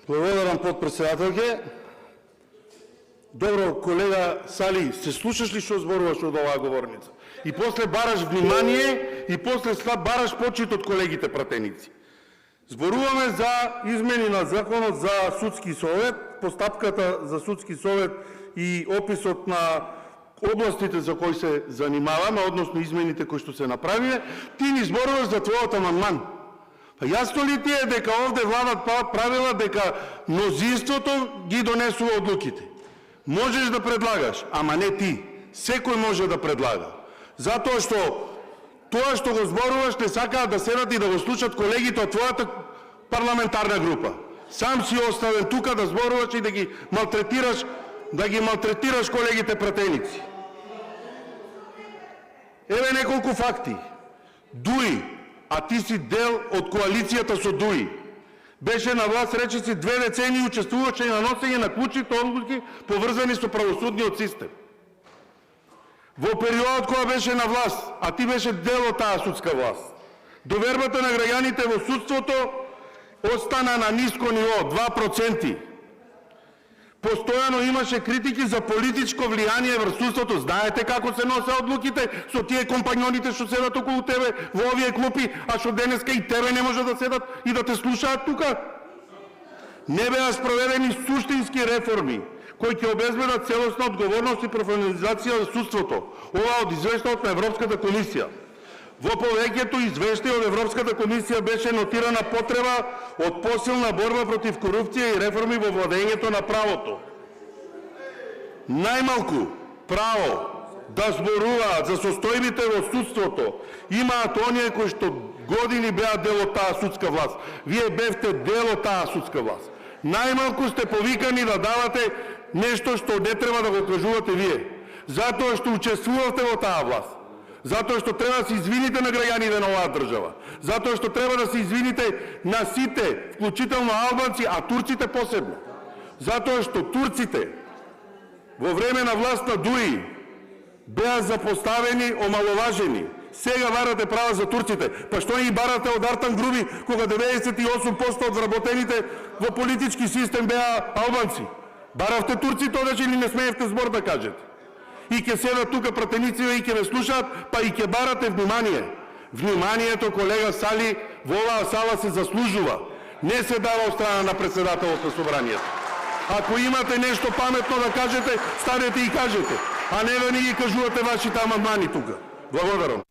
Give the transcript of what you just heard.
Благодарам, подпредседателке. Добро, колега Сали, се слушаш ли што зборуваш од оваа говорница? И после бараш внимание, и после бараш почит од колегите пратеници. Зборуваме за измени на законот за судски совет, постапката за судски совет и описот на областите за кои се занимаваме, односно измените кои што се направиле. Ти ни зборуваш за твојот амандман. Па јасно ли ти е дека овде владат правила дека мнозинството ги донесува одлуките? Можеш да предлагаш, ама не ти. Секој може да предлага. Затоа што тоа што го зборуваш не сакаат да седат и да го слушат колегите од твојата парламентарна група. Сам си оставен тука да зборуваш и да ги малтретираш колегите пратеници. Еве неколку факти. ДУИ, а ти си дел од коалицијата со ДУИ, беше на власт речиси 2 децении, учествуваше на носење на клучните одлуки поврзани со правосудниот систем. Во периодот кога беше на власт, а ти беше дел од таа судска власт, довербата на граѓаните во судството остана на ниско ниво, 2%. Постојано имаше критики за политичко влијание врз судството. Знаете како се носе одлуките со тие компањоните што седат околу тебе во овие клупи, а што денеска и тебе не може да седат и да те слушаат тука? Не беа спроведени суштински реформи кои ќе обезбедат целосна одговорност и професионализација на судството. Ова од извештајот на Европската комисија. Во повеќето извештаи од Европската комисија беше нотирана потреба од посилна борба против корупција и реформи во владењето на правото. Најмалку право да зборуваат за состојбите во судството имаат оние кои што години беа дел од таа судска власт. Вие бевте дел од таа судска власт. Најмалку сте повикани да давате нешто што не треба да го кажувате вие, затоа што учествувавте во таа власт. Затоа што треба да се извините на граѓаните на оваа држава. Затоа што треба да се извините на сите, вклучително албанци, а турците посебно. Затоа што турците во време на власт на ДУИ беа запоставени, омаловажени. Сега барате права за турците. Па што ги барате од Артан Груби, кога 98% од вработените во политички систем беа албанци? Баравте турците одече или не смеевте збор да кажете? И ќе седат тука пратениците и ќе ме слушаат, па и ќе барате внимание. Вниманието, колега Сали, во оваа сала се заслужува. Не се дава од страна на председателот на собранието. Ако имате нешто паметно да кажете, станете и кажете, а не да ни ги кажувате вашите амандмани тука. Благодарам.